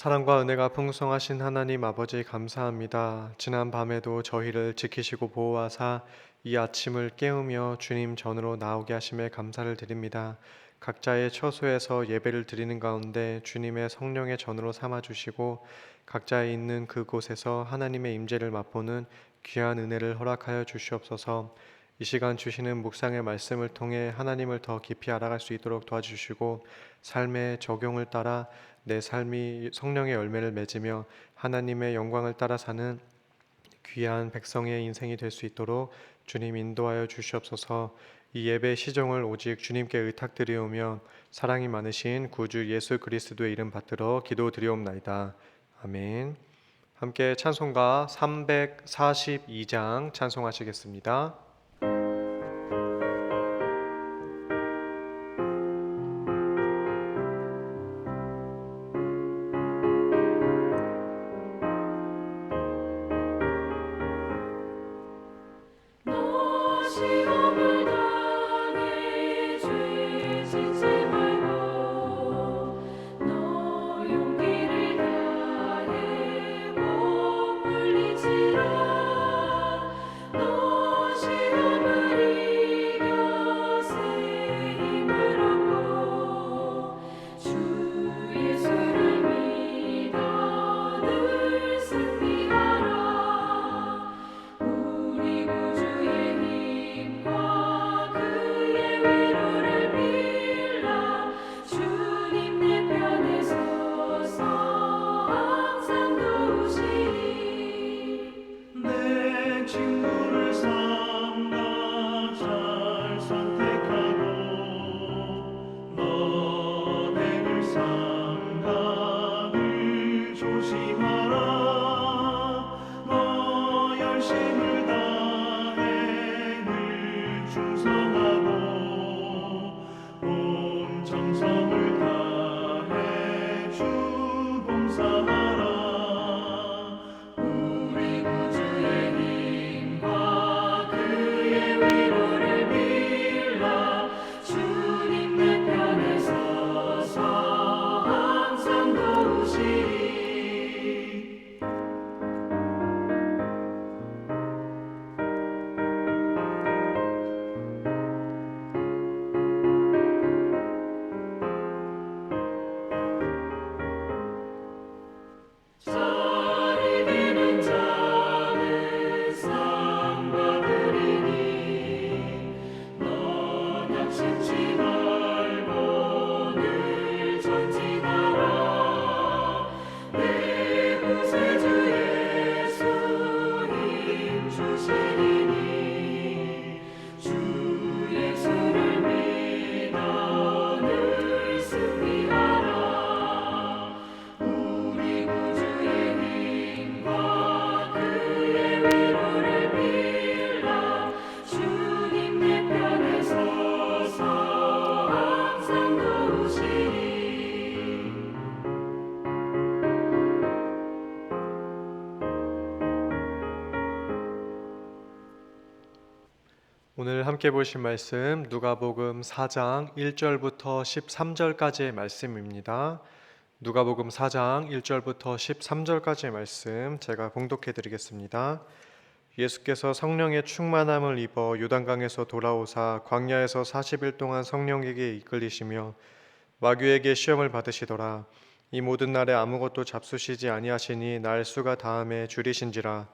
사랑과 은혜가 풍성하신 하나님 아버지 감사합니다. 지난 밤에도 저희를 지키시고 보호하사 이 아침을 깨우며 주님 전으로 나오게 하심에 감사를 드립니다. 각자의 처소에서 예배를 드리는 가운데 주님의 성령의 전으로 삼아 주시고 각자의 있는 그곳에서 하나님의 임재를 맛보는 귀한 은혜를 허락하여 주시옵소서. 이 시간 주시는 묵상의 말씀을 통해 하나님을 더 깊이 알아갈 수 있도록 도와주시고 삶의 적용을 따라 내 삶이 성령의 열매를 맺으며 하나님의 영광을 따라 사는 귀한 백성의 인생이 될 수 있도록 주님 인도하여 주시옵소서. 이 예배 시종을 오직 주님께 의탁드리오며 사랑이 많으신 구주 예수 그리스도의 이름 받들어 기도드리옵나이다. 아멘. 함께 찬송가 342장 찬송하시겠습니다. 시험을 당해 죄 짓지 말고 너 용기를 다해 못 물리치라. 너 시험을 이겨 새 힘을 얻고 주 예수를 믿어 늘 승리하라. 우리 구주의 힘과 그의 위로를 빌라. 주님 내 편에 서서 항상 도우시리. 내 친구를 삼가 잘 선택하고 너를 삼가 늘 조심하라. 너 열심을 다해 늘 충성하고 온 정성을 다해 주 봉사하라. 우리 구주의 힘과 그의 위로를 빌라. 주님 내 편에 서서 항상 도우시리. 잘 이기는 자는 상 받으리니 너 낙심치 말고 늘 전진하라. 내 구세주 예수 힘 주시리니 주 예수를 믿어 늘 승리하라. 우리 구주의 힘과 그의 위로를 빌라. 주님 내 편에 서서 항상 도우시리. 오늘 함께 보실 말씀 누가복음 4장 1절부터 13절까지의 말씀입니다. 누가복음 4장 1절부터 13절까지의 말씀 제가 봉독해 드리겠습니다. 예수께서 성령의 충만함을 입어 요단강에서 돌아오사 광야에서 40일 동안 성령에게 이끌리시며 마귀에게 시험을 받으시더라. 이 모든 날에 아무것도 잡수시지 아니하시니 날 수가 다함에 줄이신지라.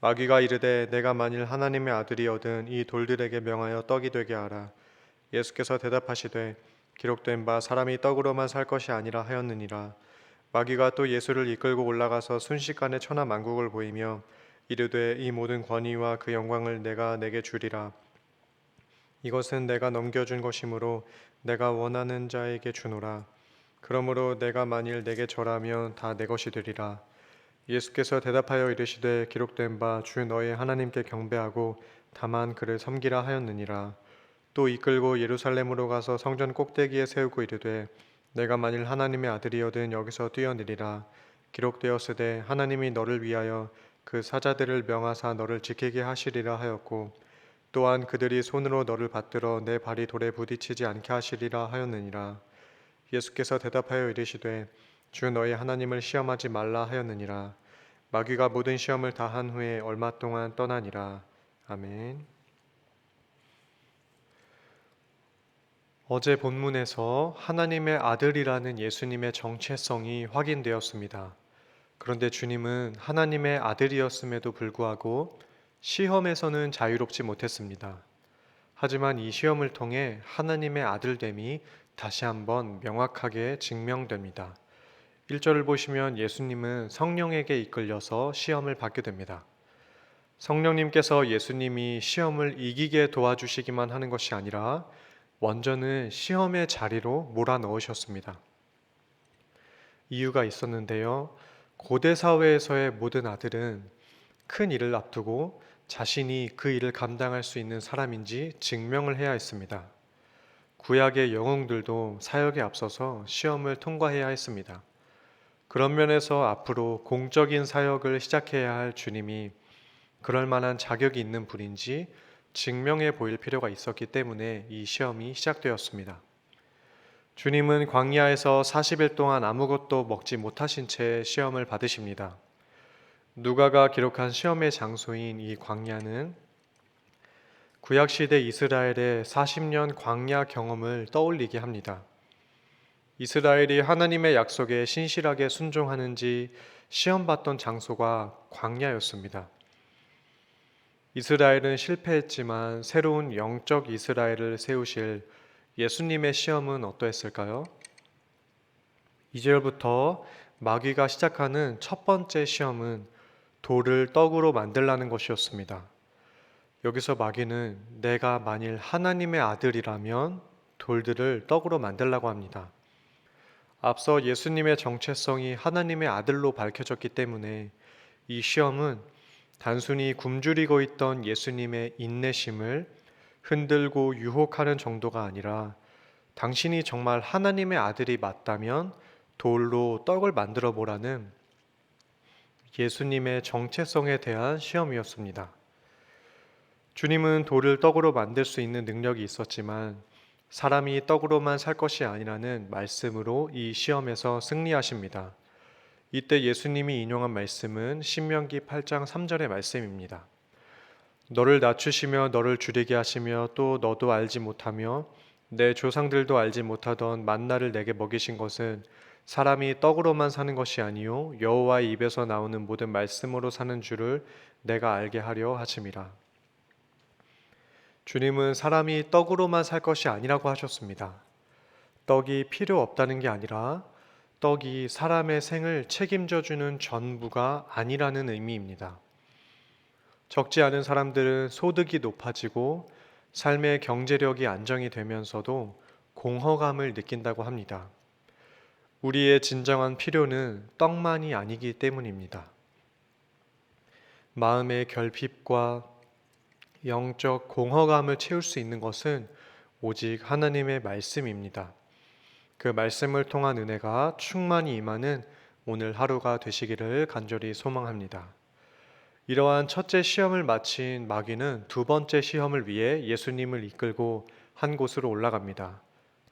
마귀가 이르되 내가 만일 하나님의 아들이거든 이 돌들에게 명하여 떡이 되게 하라. 예수께서 대답하시되 기록된 바 사람이 떡으로만 살 것이 아니라 하였느니라. 마귀가 또 예수를 이끌고 올라가서 순식간에 천하 만국을 보이며 이르되 이 모든 권위와 그 영광을 내가 내게 주리라. 이것은 내가 넘겨준 것이므로 내가 원하는 자에게 주노라. 그러므로 내가 만일 내게 절하면 다 내 것이 되리라. 예수께서 대답하여 이르시되 기록된 바 주 너의 하나님께 경배하고 다만 그를 섬기라 하였느니라. 또 이끌고 예루살렘으로 가서 성전 꼭대기에 세우고 이르되 내가 만일 하나님의 아들이거든 여기서 뛰어내리라. 기록되었으되 하나님이 너를 위하여 그 사자들을 명하사 너를 지키게 하시리라 하였고 또한 그들이 손으로 너를 받들어 내 발이 돌에 부딪히지 않게 하시리라 하였느니라. 예수께서 대답하여 이르시되 주 너희 하나님을 시험하지 말라 하였느니라. 마귀가 모든 시험을 다 한 후에 얼마 동안 떠나니라. 아멘. 어제 본문에서 하나님의 아들이라는 예수님의 정체성이 확인되었습니다. 그런데 주님은 하나님의 아들이었음에도 불구하고 시험에서는 자유롭지 못했습니다. 하지만 이 시험을 통해 하나님의 아들됨이 다시 한번 명확하게 증명됩니다. 1절을 보시면 예수님은 성령에게 이끌려서 시험을 받게 됩니다. 성령님께서 예수님이 시험을 이기게 도와주시기만 하는 것이 아니라 먼저는 시험의 자리로 몰아넣으셨습니다. 이유가 있었는데요. 고대 사회에서의 모든 아들은 큰 일을 앞두고 자신이 그 일을 감당할 수 있는 사람인지 증명을 해야 했습니다. 구약의 영웅들도 사역에 앞서서 시험을 통과해야 했습니다. 그런 면에서 앞으로 공적인 사역을 시작해야 할 주님이 그럴 만한 자격이 있는 분인지 증명해 보일 필요가 있었기 때문에 이 시험이 시작되었습니다. 주님은 광야에서 40일 동안 아무것도 먹지 못하신 채 시험을 받으십니다. 누가가 기록한 시험의 장소인 이 광야는 구약시대 이스라엘의 40년 광야 경험을 떠올리게 합니다. 이스라엘이 하나님의 약속에 신실하게 순종하는지 시험받던 장소가 광야였습니다. 이스라엘은 실패했지만 새로운 영적 이스라엘을 세우실 예수님의 시험은 어떠했을까요? 2절부터 마귀가 시작하는 첫 번째 시험은 돌을 떡으로 만들라는 것이었습니다. 여기서 마귀는 내가 만일 하나님의 아들이라면 돌들을 떡으로 만들라고 합니다. 앞서 예수님의 정체성이 하나님의 아들로 밝혀졌기 때문에 이 시험은 단순히 굶주리고 있던 예수님의 인내심을 흔들고 유혹하는 정도가 아니라 당신이 정말 하나님의 아들이 맞다면 돌로 떡을 만들어 보라는 예수님의 정체성에 대한 시험이었습니다. 주님은 돌을 떡으로 만들 수 있는 능력이 있었지만 사람이 떡으로만 살 것이 아니라는 말씀으로 이 시험에서 승리하십니다. 이때 예수님이 인용한 말씀은 신명기 8장 3절의 말씀입니다. 너를 낮추시며 너를 줄이게 하시며 또 너도 알지 못하며 내 조상들도 알지 못하던 만나를 내게 먹이신 것은 사람이 떡으로만 사는 것이 아니요 여호와의 입에서 나오는 모든 말씀으로 사는 줄을 내가 알게 하려 하심이라. 주님은 사람이 떡으로만 살 것이 아니라고 하셨습니다. 떡이 필요 없다는 게 아니라 떡이 사람의 생을 책임져 주는 전부가 아니라는 의미입니다. 적지 않은 사람들은 소득이 높아지고 삶의 경제력이 안정이 되면서도 공허감을 느낀다고 합니다. 우리의 진정한 필요는 떡만이 아니기 때문입니다. 마음의 결핍과 영적 공허감을 채울 수 있는 것은 오직 하나님의 말씀입니다. 그 말씀을 통한 은혜가 충만히 임하는 오늘 하루가 되시기를 간절히 소망합니다. 이러한 첫째 시험을 마친 마귀는 두 번째 시험을 위해 예수님을 이끌고 한 곳으로 올라갑니다.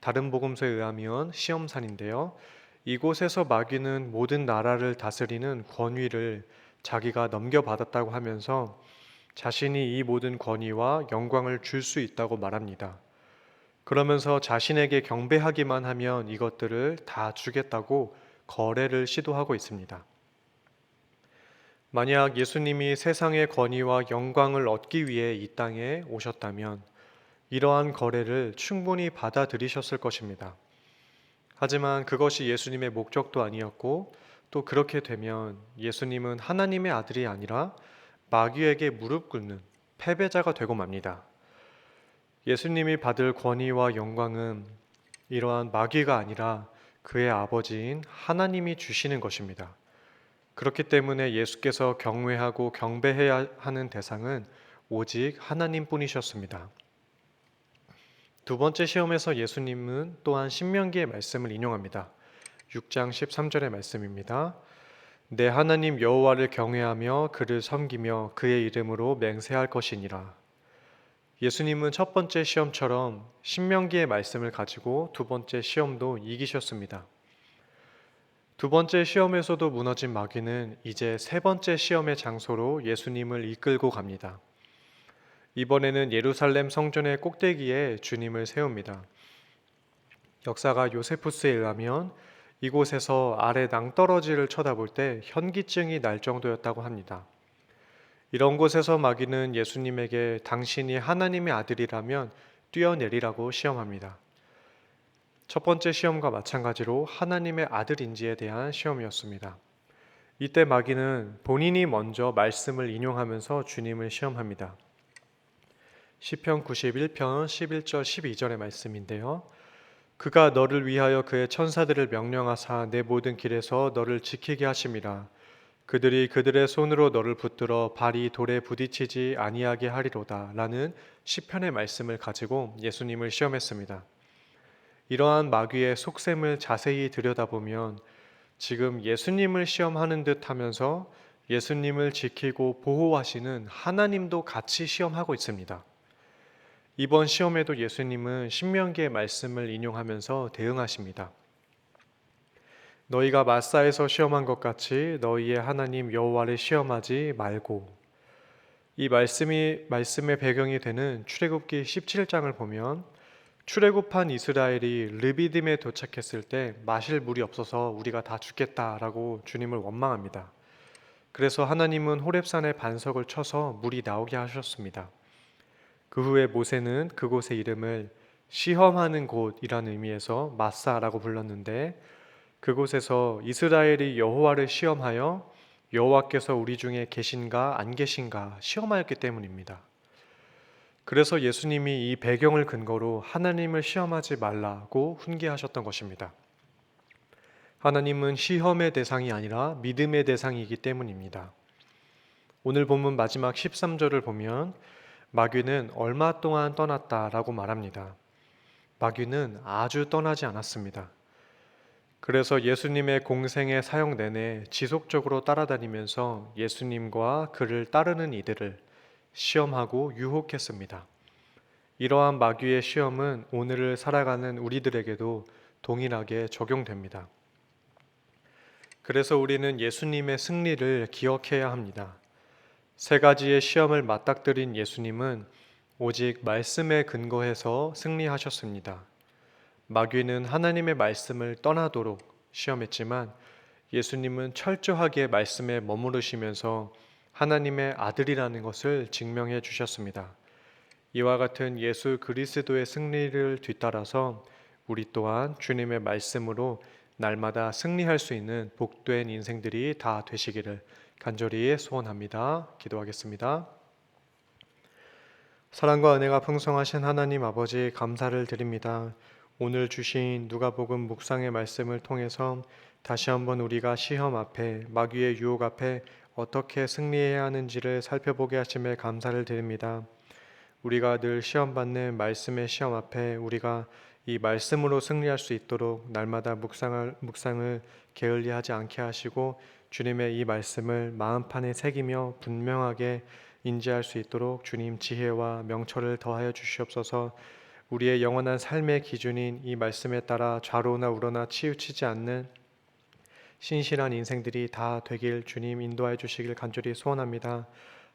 다른 복음서에 의하면 시험산인데요. 이곳에서 마귀는 모든 나라를 다스리는 권위를 자기가 넘겨받았다고 하면서 자신이 이 모든 권위와 영광을 줄 수 있다고 말합니다. 그러면서 자신에게 경배하기만 하면 이것들을 다 주겠다고 거래를 시도하고 있습니다. 만약 예수님이 세상의 권위와 영광을 얻기 위해 이 땅에 오셨다면 이러한 거래를 충분히 받아들이셨을 것입니다. 하지만 그것이 예수님의 목적도 아니었고 또 그렇게 되면 예수님은 하나님의 아들이 아니라 마귀에게 무릎 꿇는 패배자가 되고 맙니다. 예수님이 받을 권위와 영광은 이러한 마귀가 아니라 그의 아버지인 하나님이 주시는 것입니다. 그렇기 때문에 예수께서 경외하고 경배해야 하는 대상은 오직 하나님뿐이셨습니다. 두 번째 시험에서 예수님은 또한 신명기의 말씀을 인용합니다. 6장 13절의 말씀입니다. 내 하나님 여호와를 경외하며 그를 섬기며 그의 이름으로 맹세할 것이니라. 예수님은 첫 번째 시험처럼 신명기의 말씀을 가지고 두 번째 시험도 이기셨습니다. 두 번째 시험에서도 무너진 마귀는 이제 세 번째 시험의 장소로 예수님을 이끌고 갑니다. 이번에는 예루살렘 성전의 꼭대기에 주님을 세웁니다. 역사가 요세푸스에 의하면 이곳에서 아래 낭떠러지를 쳐다볼 때 현기증이 날 정도였다고 합니다. 이런 곳에서 마귀는 예수님에게 당신이 하나님의 아들이라면 뛰어내리라고 시험합니다. 첫 번째 시험과 마찬가지로 하나님의 아들인지에 대한 시험이었습니다. 이때 마귀는 본인이 먼저 말씀을 인용하면서 주님을 시험합니다. 시편 91편 11절 12절의 말씀인데요. 그가 너를 위하여 그의 천사들을 명령하사 내 모든 길에서 너를 지키게 하심이라. 그들이 그들의 손으로 너를 붙들어 발이 돌에 부딪히지 아니하게 하리로다 라는 시편의 말씀을 가지고 예수님을 시험했습니다. 이러한 마귀의 속셈을 자세히 들여다보면 지금 예수님을 시험하는 듯 하면서 예수님을 지키고 보호하시는 하나님도 같이 시험하고 있습니다. 이번 시험에도 예수님은 신명기의 말씀을 인용하면서 대응하십니다. 너희가 마사에서 시험한 것 같이 너희의 하나님 여호와를 시험하지 말고. 이 말씀의 배경이 되는 출애굽기 17장을 보면 출애굽한 이스라엘이 르비딤에 도착했을 때 마실 물이 없어서 우리가 다 죽겠다라고 주님을 원망합니다. 그래서 하나님은 호렙산에 반석을 쳐서 물이 나오게 하셨습니다. 그 후에 모세는 그곳의 이름을 시험하는 곳이라는 의미에서 마사라고 불렀는데 그곳에서 이스라엘이 여호와를 시험하여 여호와께서 우리 중에 계신가 안 계신가 시험하였기 때문입니다. 그래서 예수님이 이 배경을 근거로 하나님을 시험하지 말라고 훈계하셨던 것입니다. 하나님은 시험의 대상이 아니라 믿음의 대상이기 때문입니다. 오늘 본문 마지막 13절을 보면 마귀는 얼마 동안 떠났다라고 말합니다. 마귀는 아주 떠나지 않았습니다. 그래서 예수님의 공생의 사역 내내 지속적으로 따라다니면서 예수님과 그를 따르는 이들을 시험하고 유혹했습니다. 이러한 마귀의 시험은 오늘을 살아가는 우리들에게도 동일하게 적용됩니다. 그래서 우리는 예수님의 승리를 기억해야 합니다. 세 가지의 시험을 맞닥뜨린 예수님은 오직 말씀에 근거해서 승리하셨습니다. 마귀는 하나님의 말씀을 떠나도록 시험했지만 예수님은 철저하게 말씀에 머무르시면서 하나님의 아들이라는 것을 증명해 주셨습니다. 이와 같은 예수 그리스도의 승리를 뒤따라서 우리 또한 주님의 말씀으로 날마다 승리할 수 있는 복된 인생들이 다 되시기를 간절히 소원합니다. 기도하겠습니다. 사랑과 은혜가 풍성하신 하나님 아버지 감사를 드립니다. 오늘 주신 누가복음 묵상의 말씀을 통해서 다시 한번 우리가 시험 앞에 마귀의 유혹 앞에 어떻게 승리해야 하는지를 살펴보게 하심에 감사를 드립니다. 우리가 늘 시험받는 말씀의 시험 앞에 우리가 이 말씀으로 승리할 수 있도록 날마다 묵상을 게을리하지 않게 하시고 주님의 이 말씀을 마음판에 새기며 분명하게 인지할 수 있도록 주님 지혜와 명철을 더하여 주시옵소서. 우리의 영원한 삶의 기준인 이 말씀에 따라 좌로나 우로나 치우치지 않는 신실한 인생들이 다 되길 주님 인도하여 주시길 간절히 소원합니다.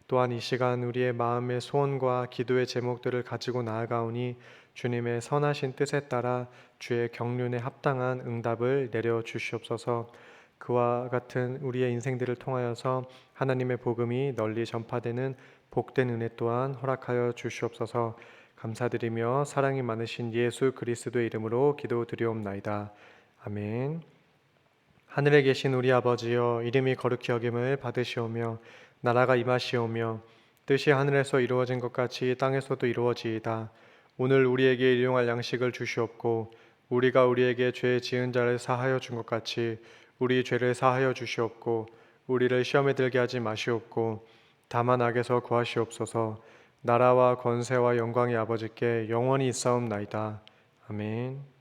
또한 이 시간 우리의 마음의 소원과 기도의 제목들을 가지고 나아가오니 주님의 선하신 뜻에 따라 주의 경륜에 합당한 응답을 내려 주시옵소서. 그와 같은 우리의 인생들을 통하여서 하나님의 복음이 널리 전파되는 복된 은혜 또한 허락하여 주시옵소서. 감사드리며 사랑이 많으신 예수 그리스도의 이름으로 기도드리옵나이다. 아멘. 하늘에 계신 우리 아버지여, 이름이 거룩히 여김을 받으시오며 나라가 임하시오며 뜻이 하늘에서 이루어진 것 같이 땅에서도 이루어지이다. 오늘 우리에게 일용할 양식을 주시옵고 우리가 우리에게 죄 지은 자를 사하여 준 것 같이 우리 죄를 사하여 주시옵고 우리를 시험에 들게 하지 마시옵고 다만 악에서 구하시옵소서. 나라와 권세와 영광의 아버지께 영원히 있사옵나이다. 아멘.